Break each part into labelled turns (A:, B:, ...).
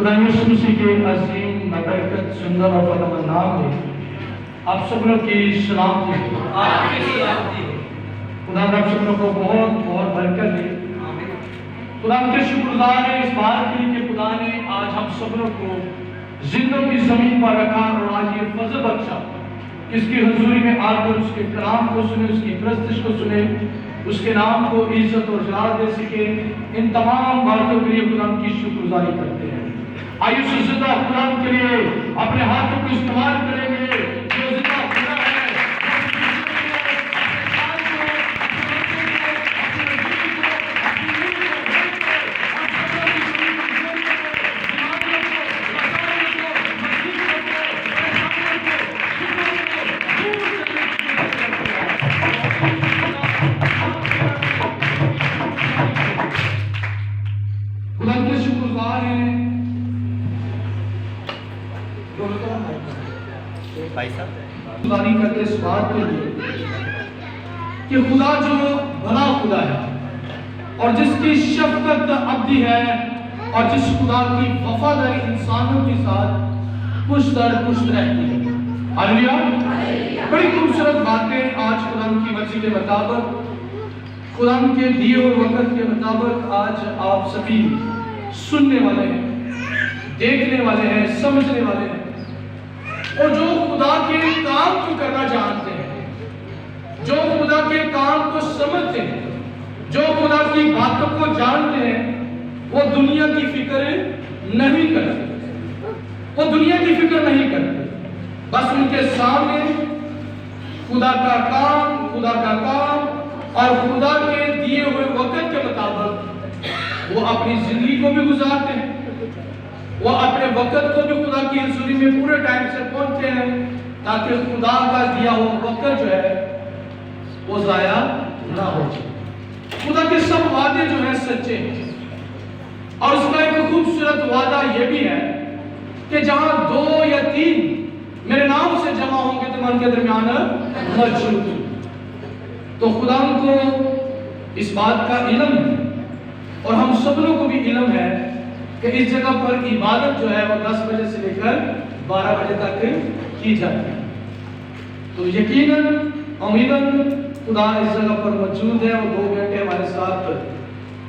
A: خدا یسوع مسیح کے عظیم بابرکت سندر اور فضل نام میں آپ سب لوگ کی سلامتی ہو۔ خدا آپ سب لوگ کو بہت بہت برکت دے۔ خدا کے شکر گزار ہیں اس بات کے لیے کہ خدا نے آج ہم سب لوگ کو زندوں کی زمین پر رکھا اور آج یہ فضل بخشا کہ اس کی حضوری میں آ کر اس کے کلام کو سنے، اس کی پرستش کو سنے، اس کے نام کو عزت اور جلال دے سکے۔ ان تمام باتوں کے لیے خدا کی شکر گزاری کرتے ہیں۔ آئیے اس زندہ خدا کے لیے اپنے ہاتھوں کو استعمال کریں گے جو زندہ خدا ہے۔ خدا کے شکر گزار ہیں گزاری کرتے اس بات کے لیے کہ خدا جو بھلا خدا ہے اور جس کی شفقت ابدی ہے اور جس خدا کی وفاداری انسانوں کے ساتھ پشت در پشت رہتی ہے۔ ہاللیلویہ۔ بڑی خوبصورت باتیں آج خدا کی مرضی کے مطابق، خدا کے دیے ہوئے وقت کے مطابق آج آپ سبھی سننے والے ہیں، دیکھنے والے ہیں، سمجھنے والے ہیں، اور جو خدا کے کام کو کرنا جانتے ہیں، جو خدا کے کام کو سمجھتے ہیں، جو خدا کی باتوں کو جانتے ہیں، وہ دنیا کی فکر نہیں کرتے، وہ دنیا کی فکر نہیں کرتے۔ بس ان کے سامنے خدا کا کام اور خدا کے دیے ہوئے وقت کے مطابق وہ اپنی زندگی کو بھی گزارتے ہیں، وہ اپنے وقت کو بھی خدا کی حضوری میں پورے ٹائم سے پہنچتے ہیں تاکہ خدا کا دیا ہوا وقت جو ہے وہ ضائع نہ ہو جائے۔ خدا کے سب وعدے جو ہیں سچے ہیں، اور اس کا ایک خوبصورت وعدہ یہ بھی ہے کہ جہاں 2 یا 3 میرے نام سے جمع ہوں گے تو میں ان کے درمیان موجود ہوں۔ تو خدا کو اس بات کا علم ہے اور ہم سب لوگوں کو بھی علم ہے کہ اس جگہ پر عبادت جو ہے وہ 10 بجے سے لے کر 12 بجے تک کی جاتی ہے۔ تو یقیناً امیداً خدا اس جگہ پر موجود ہے اور 2 گھنٹے ہمارے ساتھ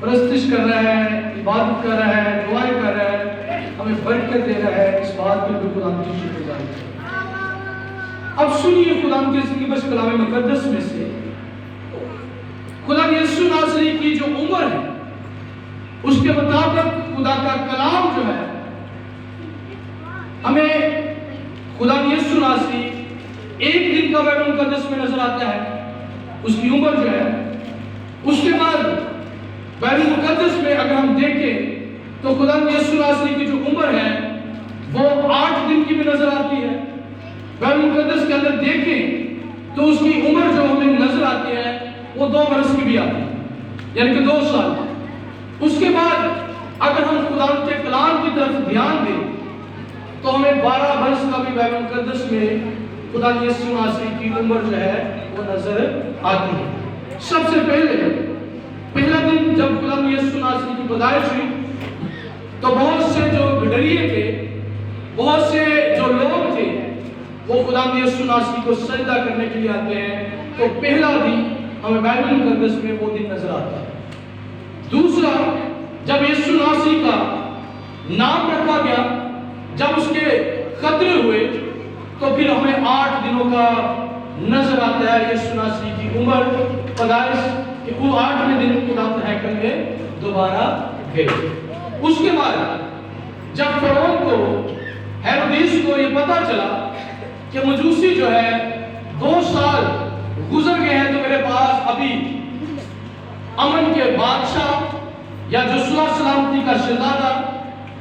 A: پرستش کر رہا ہے، عبادت کر رہا ہے، دعائیں کر رہا ہے، ہمیں برکت دے رہا ہے۔ اس بات پر بھی خدا کی شکر گزاری ہے۔ اب سنیے خدا کی زندگی بخش کلام مقدس میں سے خدا یسوع ناصری کی جو عمر ہے اس کے مطابق خدا کا کلام جو ہے ہمیں خدا یسوع ناصری ایک دن کا بائبل مقدس میں نظر آتا ہے، اس کی عمر جو ہے۔ اس کے بعد بائبل مقدس میں اگر ہم دیکھیں تو خدا یسوع ناصری کی جو عمر ہے وہ 8 دن کی بھی نظر آتی ہے۔ بائبل مقدس کے اندر دیکھیں تو اس کی عمر جو ہمیں نظر آتی ہے وہ 2 برس کی بھی آتی ہے، یعنی کہ 2 سال۔ اس کے بعد اگر ہم خدا کے کلام کی طرف دھیان دیں تو ہمیں 12 برس کا بھی بائبل مقدس میں خدا یسوع ناصری کی عمر جو ہے وہ نظر آتی ہے۔ سب سے پہلا دن جب خدا یسوع ناصری کی پیدائش ہوئی تو بہت سے جو گڈریے تھے، بہت سے جو لوگ تھے وہ خدا یسوع ناصری کو سجدہ کرنے کے لیے آتے ہیں۔ تو پہلا دن ہمیں بائبل مقدس میں وہ دن نظر آتا ہے۔ دوسرا، جب یسوع ناصری کا نام رکھا گیا، جب اس کے خطرے ہوئے تو پھر ہمیں 8 دنوں کا نظر آتا ہے یسوع ناصری کی عمر پیدائش کہ وہ 8ویں دن خدا کے ہیکل میں دوبارہ گئے۔ اس کے بعد جب فرعون کو، ہیرودیس کو یہ پتا چلا کہ مجوسی جو ہے 2 سال گزر گئے ہیں تو میرے پاس ابھی امن کے بادشاہ یا جو صلح سلامتی کا شہزادہ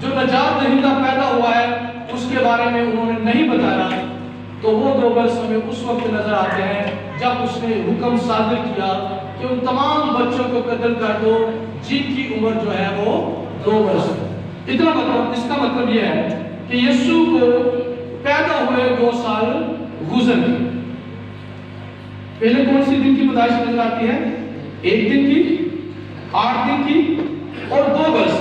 A: جو نجات دہندہ پیدا ہوا ہے اس کے بارے میں انہوں نے نہیں بتایا، تو وہ 2 برس ہمیں اس وقت نظر آتے ہیں جب اس نے حکم صادر کیا کہ ان تمام بچوں کو قتل کر دو جن کی عمر جو ہے وہ 2 برس ہے۔ اتنا مطلب، اس کا مطلب یہ ہے کہ یسوع کو پیدا ہوئے 2 سال گزر گئے۔ پہلے کون سی دن کی پیدائش نظر آتی ہے؟ 1 دن کی، 8 دن کی اور 2 برس۔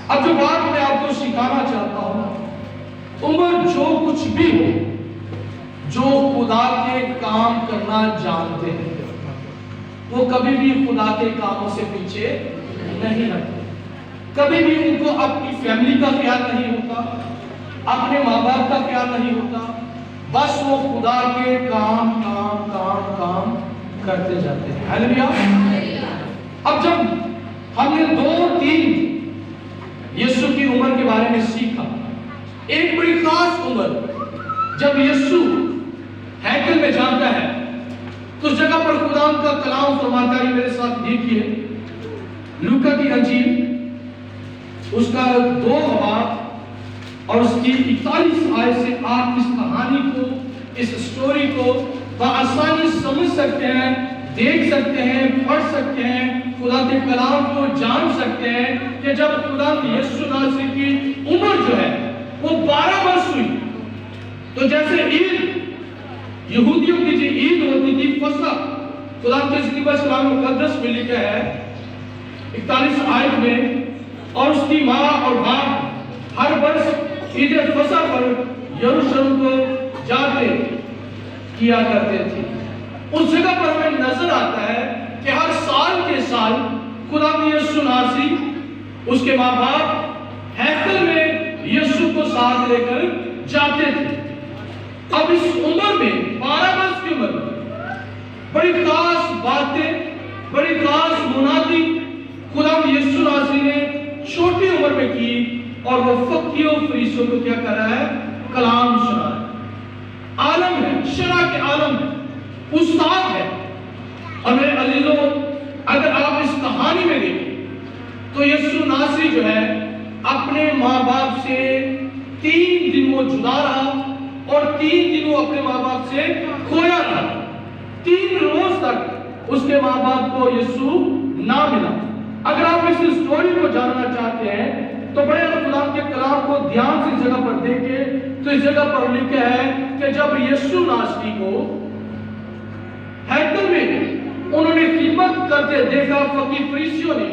A: اب جو بات میں آپ کو سکھانا چاہتا ہوں، عمر جو کچھ بھی ہو، جو خدا کے کام کرنا جانتے ہیں وہ کبھی بھی خدا کے کاموں سے پیچھے نہیں رہتے. کبھی بھی ان کو اپنی فیملی کا خیال نہیں ہوتا، اپنے ماں باپ کا خیال نہیں ہوتا، بس وہ خدا کے کام کام کام کام کرتے جاتے ہیں. ہاللیلویہ. اب جب ہم نے 2-3 یسوع کی عمر کے بارے میں سیکھا، ایک بڑی خاص عمر جب یسوع ہیکل میں جاتا ہے تو اس جگہ پر خدا کا کلام فرماتا ہے. میرے ساتھ دیکھیے لوکا کی انجیل اس کا 2 باب اور اس کی 41 آیت سے آپ اس کہانی کو، اس سٹوری کو بآسانی سمجھ سکتے ہیں، دیکھ سکتے ہیں، پڑھ سکتے ہیں، خدا کے کلام کو جان سکتے ہیں کہ جب خدا یسوع ناصری کی عمر جو ہے وہ 12 برس ہوئی تو جیسے عید یہودیوں کی جو عید ہوتی تھی فصح، خدا کے کلام مقدس میں لکھا ہے 41 آیت میں، اور اس کی ماں اور باپ ہر برس عید فصح پر یروشلم کو جاتے کیا کرتے تھے. اس جگہ پر ہمیں نظر آتا ہے کہ ہر سال کے سال خدا یسوع ناصری اس کے ماں باپ ہیکل میں یسوع کو ساتھ لے کر جاتے تھے. اب اس عمر میں 12 برس کی عمر میں بڑی خاص باتیں، بڑی خاص منادی خدا یسوع ناصری نے چھوٹی عمر میں کی، اور وہ فقیوں فریسیوں کو کیا کر رہا ہے؟ کلام سنا رہا ہے. عالم ہے، شرع کے عالم ہے، استاد ہے. اور میرے عزیزوں، اگر آپ اس کہانی میں دیکھیں تو یسوع ناصری جو ہے اپنے ماں باپ سے 3 دن وہ جدا رہا، اور 3 دن وہ اپنے ماں باپ سے کھویا رہا. 3 روز تک اس کے ماں باپ کو یسوع نہ ملا. اگر آپ اس سٹوری کو جاننا چاہتے ہیں تو بڑے خدا کے کلام کو دھیان سے اس جگہ پر دیکھیں تو اس جگہ پر لکھا ہے کہ جب یسوع ناصری کو ہیکل میں انہوں نے خدمت کرتے دیکھا فقیر فریسیوں نے،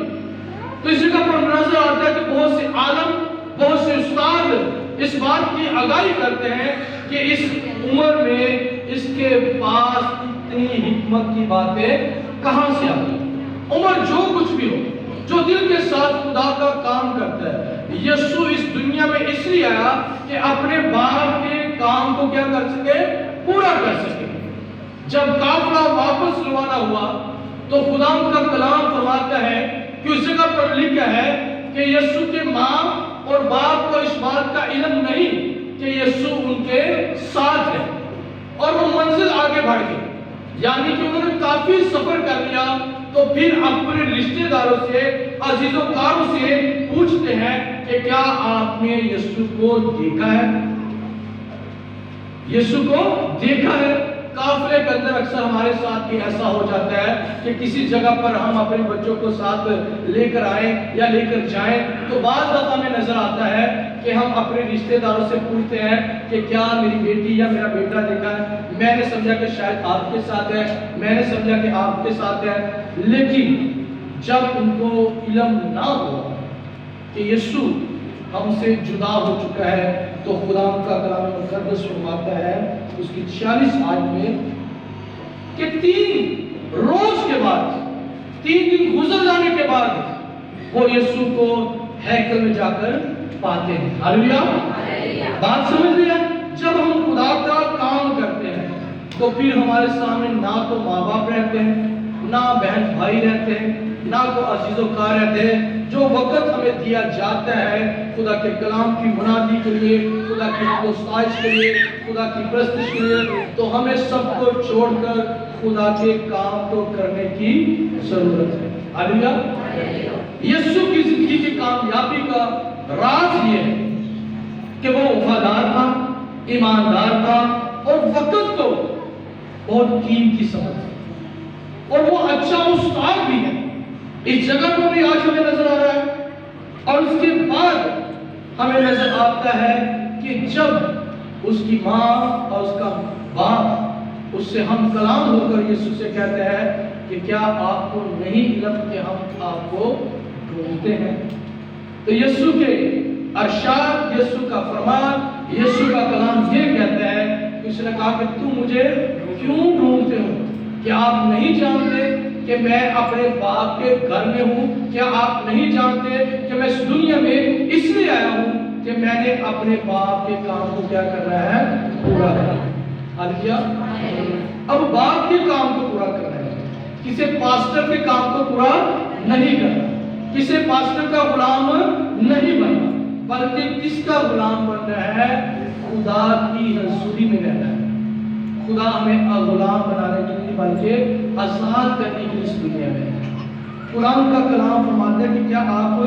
A: تو اس جگہ پر نظر آتا ہے کہ بہت سے عالم، بہت سے استاد اس بات کی آگاہی کرتے ہیں کہ اس عمر میں اس کے پاس اتنی حکمت کی باتیں کہاں سے آتی. عمر جو کچھ بھی ہو، جو دل کے ساتھ خدا کا کام کرتا ہے. یسوع اس دنیا میں اس لیے آیا کہ اپنے باپ کے کام کو کیا کر سکے؟ پورا کر سکے. جب قافلہ واپس روانہ ہوا تو خدا کا کلام فرماتا ہے کہ اس جگہ پر لکھا ہے کہ یسوع کے ماں اور باپ کو اس بات کا علم نہیں کہ یسوع ان کے ساتھ ہے، اور وہ منزل آگے بڑھ گئی. یعنی کہ انہوں نے کافی سفر کر لیا تو پھر اپنے رشتہ داروں سے، عزیز و کاروں سے پوچھتے ہیں کہ کیا آپ نے یسوع کو دیکھا ہے؟ یسوع کو دیکھا ہے. قافلے کے اندر اکثر ہمارے ساتھ بھی ایسا ہو جاتا ہے کہ کسی جگہ پر ہم اپنے بچوں کو ساتھ لے کر آئیں یا لے کر جائیں تو بعض دفعہ میں نظر آتا ہے کہ ہم اپنے رشتہ داروں سے پوچھتے ہیں کہ کیا میری بیٹی یا میرا بیٹا دیکھا ہے؟ میں نے سمجھا کہ شاید آپ کے ساتھ ہے، میں نے سمجھا کہ آپ کے ساتھ ہے. لیکن جب ان کو علم نہ ہوا کہ یسوع ہم سے جدا ہو چکا ہے تو خدا کا کلام مقدس فرماتا ہے اس کی 46 آیت میں کہ 3 روز کے بعد، 3 دن گزر جانے کے بعد وہ یسوع کو ہیکل میں جا کر پاتے ہیں. ہاللیلویہ. بات سمجھ لیا؟ جب ہم خدا کا کام کرتے ہیں تو پھر ہمارے سامنے نہ تو ماں باپ رہتے ہیں، نہ بہن بھائی رہتے ہیں، نہ کو عزیز و کار رہتے ہیں. جو وقت ہمیں دیا جاتا ہے خدا کے کلام کی منادی کے لیے، خدا کی ستائش کے لیے، خدا کی پرستش کے لیے، تو ہمیں سب کو چھوڑ کر خدا کے کام کو کرنے کی ضرورت ہے. ہاللیلویہ. یسوع کی زندگی کی کامیابی کا راز یہ ہے کہ وہ وفادار تھا، ایماندار تھا، اور وقت کو بہت قیمتی سمجھتا، اور وہ اچھا استاد بھی ہے. اس جگہ پر بھی آج ہمیں نظر آ رہا ہے. اور اس کے بعد ہمیں نظر آتا ہے کہ جب اس کی ماں اور اس کا باپ اس سے ہم کلام ہو کر یسوع سے کہتے ہیں کہ کیا آپ کو نہیں علم کہ ہم آپ کو ڈھونڈتے ہیں؟ تو یسوع کے ارشاد یسوع کا فرمان، یسوع کا کلام یہ کہتا ہے، اس نے کہا کہ تم مجھے کیوں ڈھونڈتے ہو؟ کیا آپ نہیں جانتے کہ میں اپنے باپ کے گھر میں ہوں؟ کیا آپ نہیں جانتے کہ میں اس دنیا میں اس لیے آیا ہوں کہ میں نے اپنے باپ کے کام کو کیا کرنا ہے؟ پورا کرنا ہے۔ حالیہ اب باپ کے کام کو پورا کرنا ہے، کسی پاسٹر کے کام کو پورا نہیں کرنا، کسی پاسٹر کا غلام نہیں بننا، بلکہ کس کا غلام بننا ہے؟ خدا کی حضوری میں رہنا ہے۔ خدا ہمیں غلام بنانے کے لیے بلکہ آزاد کرنے کے لیے اس دنیا میں ہے۔ قرآن کا کلام فرماتا ہے کہ کیا آپ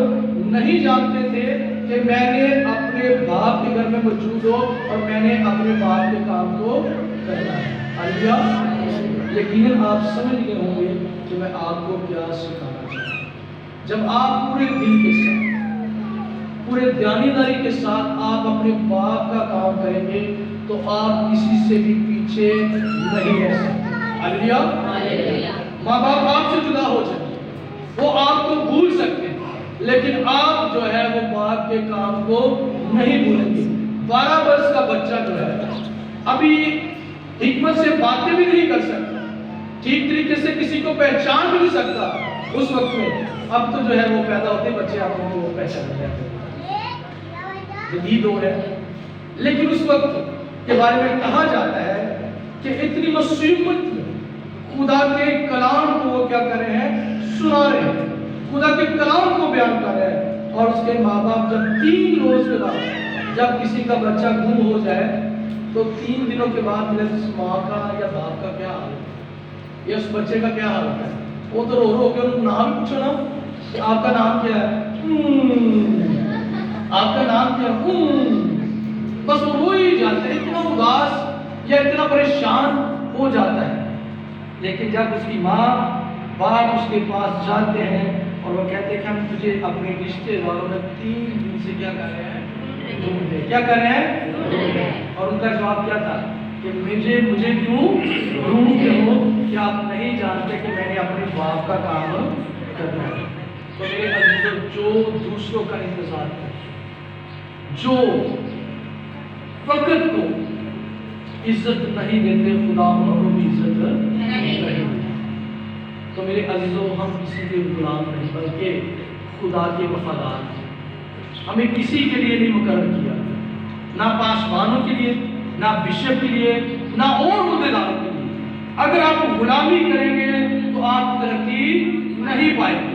A: نہیں جانتے تھے کہ میں نے اپنے باپ کے گھر میں موجود ہو اور میں نے اپنے باپ کے کام کو کرنا ہے۔ ہالیلویہ۔ یقیناً آپ سمجھ گئے ہوں گے کہ میں آپ کو کیا سکھانا چاہتا ہوں۔ جب آپ پورے دل کے ساتھ، پورے دیانتداری کے ساتھ آپ اپنے باپ کا کام کریں گے تو آپ کسی سے بھی پیچھے نہیں رہ سکتے۔ ہالیلویہ۔ ماں باپ آپ سے جدا ہو جائیں، وہ آپ کو بھول سکتے ہیں، لیکن آپ جو ہے وہ باپ کے کام کو نہیں بھولیں گے۔ 12 برس کا بچہ جو ہے ابھی حکمت سے باتیں بھی نہیں کر سکتا، ٹھیک طریقے سے کسی کو پہچان بھی نہیں سکتا اس وقت میں۔ اب تو جو ہے وہ پیدا ہوتے بچے آپ کو وہ پہچان لیتے ہیں، جدید دور ہے، لیکن اس وقت کے بارے میں کہا جاتا ہے کہ اتنی مصیبت میں خدا کے کلام کو وہ کیا کر رہے ہیں؟ سنا رہے ہیں، خدا کے کلام کو بیان کر رہے ہیں۔ اور اس کے ماں باپ جب 3 روز کے بعد جب کسی کا بچہ گم ہو جائے تو 3 دنوں کے بعد اس ماں کا یا باپ کا کیا حال ہے، یا اس بچے کا کیا حال ہے؟ وہ تو رو کے ان کو نام پوچھو نا کہ آپ کا نام کیا ہے؟ آپ کا نام کیا ہے؟ بس وہ رو ہی جاتے ہیں، اتنا اداس یا اتنا پریشان ہو جاتا ہے۔ لیکن جب اس کی ماں باپ اس کے پاس جاتے ہیں اور وہ کہتے ہیں کہ ہم تجھے اپنے رشتے داروں میں 3 دن سے کیا کر رہے ہیں؟ ڈھونڈ رہے۔ کیا کر رہے ہیں؟ اور ان کا جواب کیا تھا کہ مجھے کیوں ڈھونڈتے ہو؟ کہ آپ نہیں جانتے کہ میں نے اپنے باپ کا کام کرنا ہے۔ تو میرے عزیزو، جو دوسروں کا انتظار کرے، جو وقت کو عزت نہیں دیتے، خدا ان کو بھی عزت نہیں دیتے۔ تو میرے عزیزو، ہم کسی کے غلام نہیں بلکہ خدا کے وفادار ہیں۔ ہمیں کسی کے لیے نہیں مقرر کیا، نہ پاسبانوں کے لیے، نہ بشپ کے لیے، نہ اور عہدیداروں کے لیے۔ اگر آپ غلامی کریں گے تو آپ ترقی نہیں پائیں گے،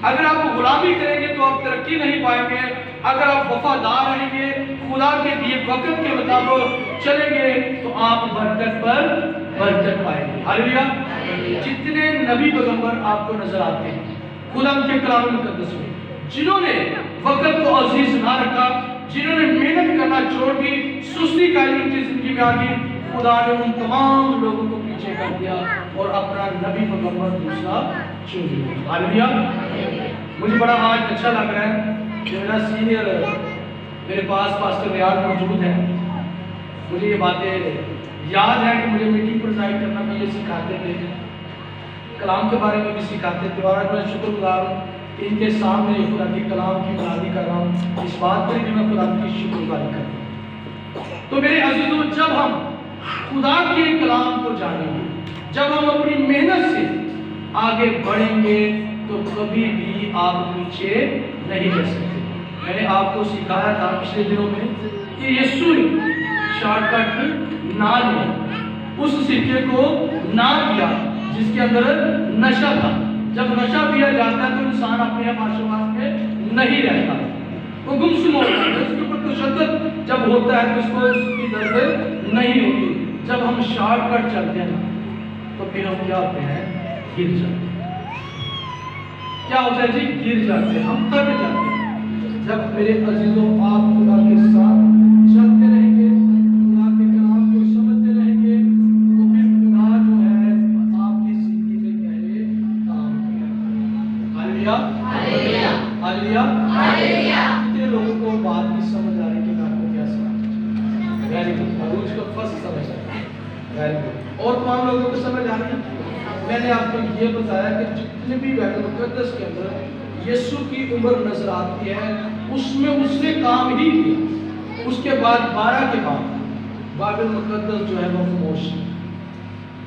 A: اگر آپ غلامی کریں گے تو آپ ترقی نہیں پائیں گے، اگر آپ وفادار رہیں گے، خدا کے دیے وقت کے مطابق چلیں گے تو آپ برکت پر برکت پائیں گے۔ ہالیلویہ۔ جتنے نبی پیغمبر آپ کو نظر آتے ہیں خدا کے کلام مقدس میں، جنہوں نے وقت کو عزیز نہ رکھا، جنہوں نے محنت کرنا چھوڑ دی، سستی کاری ان کی زندگی میں آ گئی، خدا نے ان تمام لوگوں کو پیچھے کر دیا اور اپنا نبی پیغمبر دوسرا چن لیا۔ ہالیلویہ۔ مجھے بڑا آج اچھا لگ رہا ہے کہ میرا سینئر میرے پاس پاسٹر ریاض موجود ہے۔ مجھے یہ باتیں یاد ہے کہ مجھے میٹنگ پر ظاہر کرنا بھی یہ سکھاتے تھے، کلام کے بارے میں بھی سکھاتے تھے، اور آج میں شکر گزار ہوں کہ ان کے سامنے خدا کے کلام کی بلندی کر رہا ہوں۔ اس بات پر بھی میں خدا کی شکر گزاری کرتا ہوں۔ تو میرے عزیزوں، جب ہم خدا کے کلام کو جانیں گے، جب ہم اپنی محنت سے آگے بڑھیں گے تو کبھی بھی آپ پیچھے نہیں رہ سکتے۔ میں نے آپ کو سکھایا تھا پچھلے دنوں میں کہ یسوع نے شارٹ کٹ نہ لیا، اس سکے کو نہ دیا جس کے اندر نشہ تھا۔ جب نشہ پیا جاتا ہے تو انسان اپنے معاشرات میں نہیں رہتا، وہ گمسم ہو جاتا ہے، اس کے اوپر تشدد جب ہوتا ہے تو اس کو اس کی درد نہیں ہوتی۔ جب ہم شارٹ کٹ چلتے ہیں تو پھر ہم کیا ہوتے ہیں؟ گر جاتے ہیں۔ کیا ہوتا ہے جی؟ گر جاتے ہیں، ہم تھک جاتے ہیں۔ جب میرے عزیزوں آپ خدا کے ساتھ چلتے رہیں گے، خدا کے کلام کو سمجھتے رہیں گے، تو پھر خدا جو ہے آپ کی زندگی میں گہرے کام کرے گا۔ ہالیلویہ، ہالیلویہ، ہالیلویہ۔ کتنے لوگوں کو بات کی سمجھ آ رہی ہے کہ میں آپ کو کیا سمجھا؟ Very good. عروج کو فرسٹ سمجھ آ رہی ہے، ویری گڈ۔ اور تمام لوگوں کو سمجھ آ رہی ہے؟ میں نے آپ کو یہ بتایا کہ جتنے بھی بائبل مقدس کے اندر یسوع کی عمر نظر آتی ہے، اس میں اس نے کام ہی کیا۔ اس کے بعد 12 کے بعد بائبل مقدس جو ہے وہ خاموش،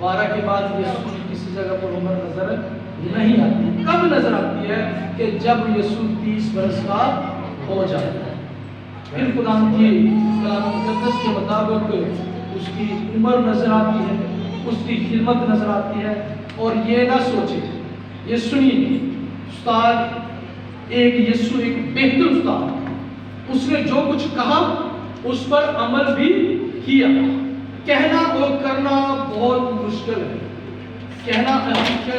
A: 12 کے بعد یسوع کی کسی جگہ پر عمر نظر نہیں آتی۔ کب نظر آتی ہے؟ کہ جب یسوع 30 برس کا ہو جاتا ہے، پھر خدا کی کلام مقدس کے مطابق اس کی عمر نظر آتی ہے، اس کی خدمت نظر آتی ہے۔ اور یہ نہ سوچے، یہ سنیے، استاد یسوع ایک بہتر استاد، اس نے جو کچھ کہا اس پر عمل بھی کیا۔ کہنا اور کرنا بہت مشکل ہے، کہنا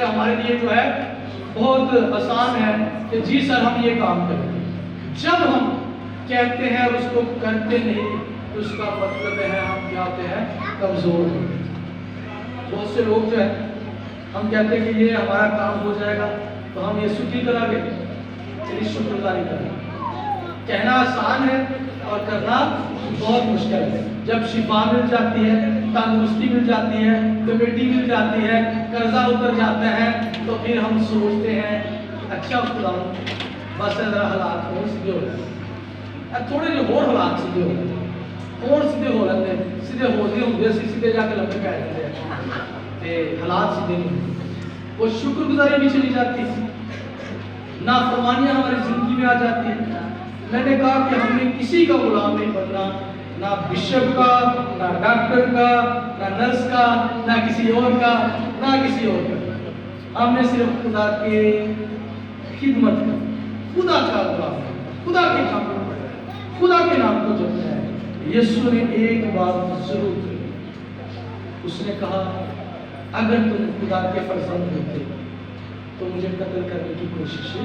A: ہمارے لیے جو ہے بہت آسان ہے کہ جی سر ہم یہ کام کریں گے۔ جب ہم کہتے ہیں اور اس کو کرتے نہیں تو اس کا مطلب ہے ہم کیا ہوتے ہیں؟ کمزور ہیں۔ بہت سے لوگ جو ہے ہم کہتے ہیں کہ یہ ہمارا کام ہو جائے گا تو ہم یسوع کی کریں گے، چلیے شکر گزاری کریں۔ کہنا آسان ہے اور کرنا بہت مشکل ہے۔ جب شفا مل جاتی ہے، تندرستی مل جاتی ہے، کمیٹی مل جاتی ہے، قرضہ اتر جاتا ہے تو پھر ہم سوچتے ہیں اچھا خدا بس ذرا حالات اور سیدھے ہو جائے، تھوڑے جو اور حالات سیدھے ہو جائے اور سیدھے ہو جاتے ہیں، سیدھے ہوتے ہوتے سیدھے جا کے لمبے پہ جاتے ہیں، حالات سیدھے نہیں ہوتے۔ وہ شکر گزاری بھی چلی جاتی ہے، نافرمانیاں ہماری زندگی میں آ جاتی ہیں۔ میں نے کہا کہ ہم نے کسی کا غلام نہیں بننا، نہ بشپ کا، نہ ڈاکٹر کا، نہ نرس کا، نہ کسی اور کا، نہ کسی اور کا۔ ہم نے صرف خدا کے خدمت کا، خدا کا غلام، خدا کے کام کرنا ہے، خدا کے نام کو جپنا ہے۔ یسوع نے ایک بات ضرور کی، اس نے کہا اگر تم خدا کے فرزند ہوتے تو مجھے قتل کرنے کی کوشش نہ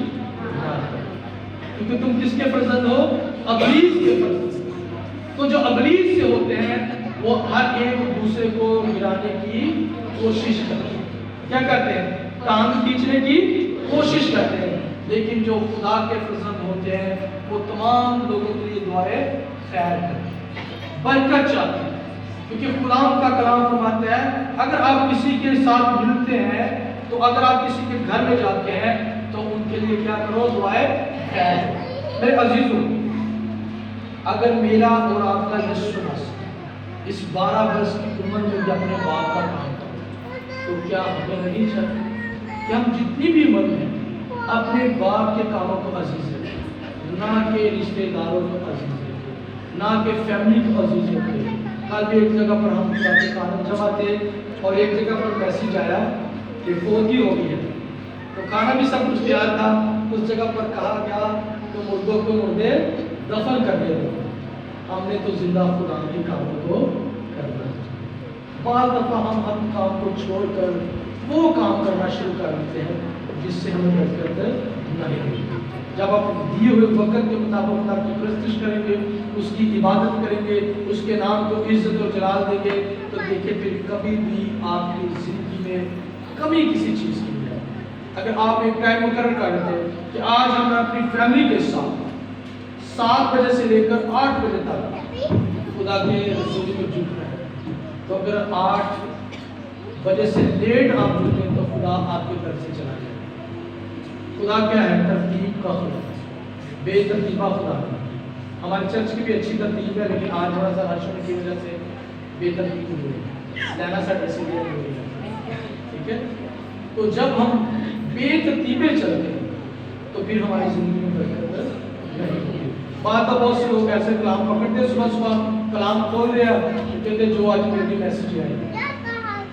A: کرو، کیونکہ تم کس کے فرزند ہو؟ ابلیس کے فرزند۔ تو جو ابلیس سے ہوتے ہیں وہ ہر ایک دوسرے کو گرانے کی کوشش کرتے ہیں، کیا کرتے ہیں؟ ٹانگ کھینچنے کی کوشش کرتے ہیں۔ لیکن جو خدا کے فرزند ہوتے ہیں وہ تمام لوگوں کے لیے دعائیں خیر کرتے ہیں، برکت چاہتے ہیں، کیونکہ خدا کا کلام فرماتا ہے اگر آپ کسی کے ساتھ ملتے ہیں تو اگر آپ کسی کے گھر میں جاتے ہیں تو ان کے لیے کیا کرو؟ دعائیں خیر۔ میرے عزیزوں، اگر میرا اور آپ کا یسوع اس 12 برس کی عمر میں بھی اپنے باپ کا کام کرے تو کیا ہمیں نہیں چاہیے کہ ہم جتنی بھی عمر ہیں اپنے باپ کے کاموں کو عزیز رکھیں، نہ کہ رشتے داروں کو عزیز رکھیں، نہ کہ فیملی کو عزیز رکھیں۔ کل بھی ایک جگہ پر ہم جاتے کھانا جمع تھے اور ایک جگہ پر میسیج آیا کہ فوتی ہو گئی ہے، تو کھانا بھی سب کچھ تیار تھا، اس جگہ پر کہا گیا کہ مردوں کو مردے دفن کر دے دو۔ ہم نے تو زندہ خدا کے کاموں کو کرنا ہے۔ بعض دفعہ ہم کام کو چھوڑ کر وہ کام کرنا شروع کر دیتے ہیں جس سے ہمیں برکت نہیں ملتی۔ جب آپ دیے ہوئے وقت کے مطابق خدا کی پرستش کریں گے، اس کی عبادت کریں گے، اس کے نام کو عزت و جلال دیں گے تو دیکھیں پھر کبھی بھی آپ کی زندگی میں کمی کسی چیز کی نہیں ہے۔ اگر آپ ایک ٹائم مقرر کر دیتے ہیں کہ آج ہم اپنی فیملی کے ساتھ 7 بجے سے لے کر 8 بجے تک خدا کے رسول میں جھکنا ہے، تو اگر 8 بجے سے لیٹ آپ جھکیں تو خدا آپ کے گھر سے چلا جائے۔ خدا کیا ہے؟ ترتیب کا خدا، بے ترتیبہ خدا ہے۔ ہماری چرچ کی بھی اچھی ترتیب ہے لیکن آج تھوڑا سا رش ہونے کی وجہ سے بے ترتیب ہوئی ہے، لینا سا ایسی بھی ہوئی ہے، ٹھیک ہے؟ تو جب ہم بے ترتیبیں چلتے ہیں تو پھر ہماری زندگی میں برکت نہیں ہوتی۔ بات بہت سے لوگ ایسے کلام پکڑتے، صبح صبح کلام کھول رہے ہیں، کہتے جو آج میری میسج آئی۔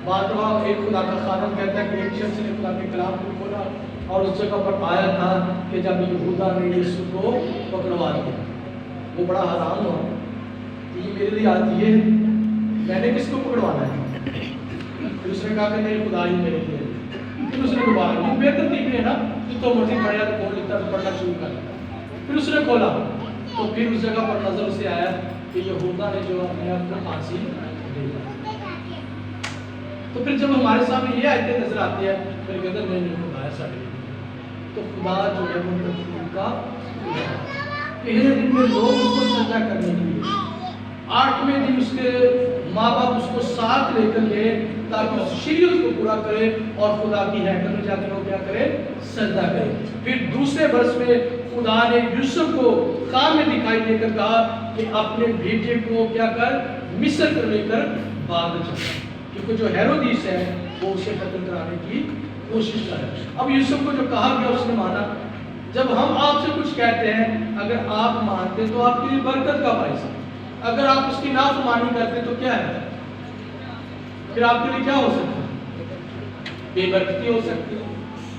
A: بات ہوا ایک خدا کا خادم کہتا ہے کہ ایک شخص نے خدا کے کلام کو کھولا اور اس جگہ پر آیا تھا کہ جب یہودا نے یسوع کو پکڑوا دیا، وہ بڑا حیران ہوا کہ یہ میرے لیے آتی ہے، میں نے کس کو پکڑوانا ہے؟ پھر اس نے کہا کہ میری خدا ہی میرے لیے۔ پھر اس نے دوبارہ یہ بے ترتیبی ہے نا، تو مرضی پڑھا تو کھول لیتا پڑھنا شروع کر دیا۔ پھر اس نے کھولا تو پھر اس جگہ پر نظر سے آیا کہ یہودا نے جو اپنے آپ کو پھانسی دے دیا۔ تو پھر جب ہمارے سامنے یہ آیتیں نظر آتی ہے پھر کہتے ہیں نہیں خدا ہے سارے، تو خدا جو ہے وہ ترتیب کا پہلے دن میں لوگ اس کو سجدہ کرنے کے لیے، 8ویں دن اس کے ماں باپ اس کو ساتھ لے کر گئے تاکہ اس شریعت کو پورا کرے اور خدا کی ہیکل میں جا کے وہ کیا کرے؟ سجدہ کرے۔ پھر دوسرے برس میں خدا نے یوسف کو خواب میں دکھائی دے کر کہا کہ اپنے بیٹے کو کیا کر، مصر کو لے کر بھاگ جا، کیونکہ جو ہیرودیس ہے وہ اسے قتل کرانے کی کوشش کر رہا ہے۔ اب یوسف کو جو کہا گیا اس نے مانا۔ جب ہم آپ سے کچھ کہتے ہیں اگر آپ مانتے تو آپ کے لیے برکت کا باعث ہے، اگر آپ اس کی نافرمانی کرتے تو کیا ہے، پھر آپ کے لیے کیا ہو سکتا ہے، بے برکتی ہو سکتی ہے۔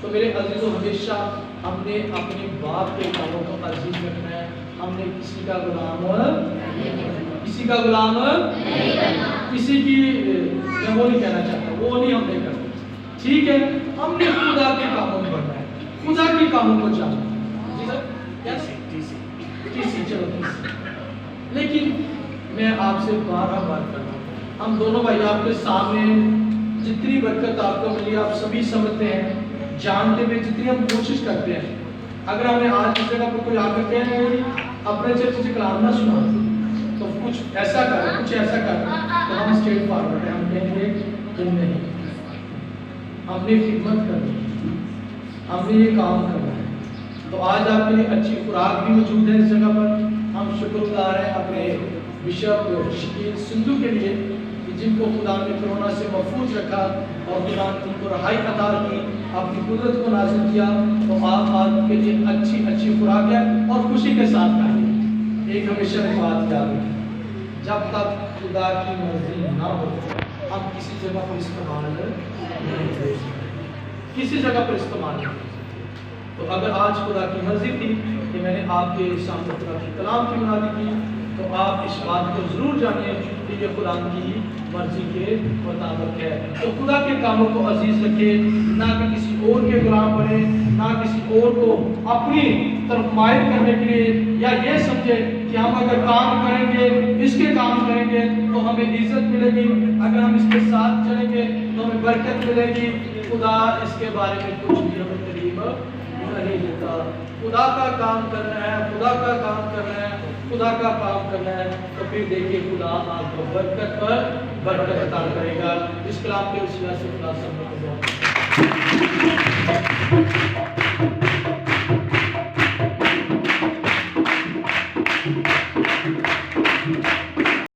A: تو میرے عزیزوں، ہمیشہ ہم نے اپنے باپ کے کاموں کو عزیز رکھنا ہے، ہم نے کسی کا غلام کسی کا غلام کسی کی، میں وہ نہیں کہنا چاہتا، وہ نہیں ہم نے کرنا، ٹھیک ہے، ہم نے خدا کے کاموں میں بڑھنا ہے، خدا کے کاموں کو جاننا ہے۔ جی سر، چلو لیکن میں آپ سے بار بات کر رہا ہوں، ہم دونوں بھائی آپ کے سامنے جتنی برکت آپ کو ملی آپ سبھی سمجھتے ہیں، جانتے ہوئے جتنی ہم کوشش کرتے ہیں، اگر ہمیں آج اس جگہ پر کوئی آ کر کہنے لگے اپنے چرچ سے کلام نہ سنا تو کچھ ایسا کر تو ہم اسٹریٹ فارورڈ ہیں، ہم کہیں گے کہ نہیں، ہم نے خدمت کرنی ہے، ہم نے یہ کام کرنا ہے۔ تو آج آپ کے لیے اچھی خوراک بھی موجود ہے اس جگہ پر، ہم شکر گزار ہیں اپنے بشپ شکیل سندھو کے لیے جن کو خدا نے کرونا سے محفوظ رکھا اور خدا نے ان کو رہائی عطا کی، اپنی قدرت کو نازل کیا۔ تو آپ کے لیے اچھی خوراک ہے اور خوشی کے ساتھ کھائیے۔ ایک ہمیشہ کی بات یاد رکھیں، جب تک خدا کی مرضی نہ ہو ہم کسی جگہ پر استعمال نہیں کریں، کسی جگہ پر استعمال نہیں کریں۔ تو اگر آج خدا کی مرضی تھی کہ میں نے آپ کے سامنے خدا کے کلام کی منادی کی تو آپ اس بات کو ضرور جانیے کہ یہ خدا کی مرضی کے مطابق ہے۔ تو خدا کے کاموں کو عزیز رکھے، نہ کہ کسی اور کے غلام بنے، نہ کسی اور کو اپنی طرف مائل کرنے کے لیے، یا یہ سمجھے کہ ہم اگر کام کریں گے، اس کے کام کریں گے تو ہمیں عزت ملے گی، اگر ہم اس کے ساتھ چلیں گے تو ہمیں برکت ملے گی۔ خدا اس کے بارے میں کچھ بھی ہمیں قریب نہیں دیتا۔ خدا کا کام کرنا ہے، خدا کا کام کرنا ہے، خدا کا کام کرنا ہے، تو پھر دیکھیے خدا آپ کو برکت پر برکت عطا کرے گا۔ اس کلام کے وسیلہ سے خدا سب کو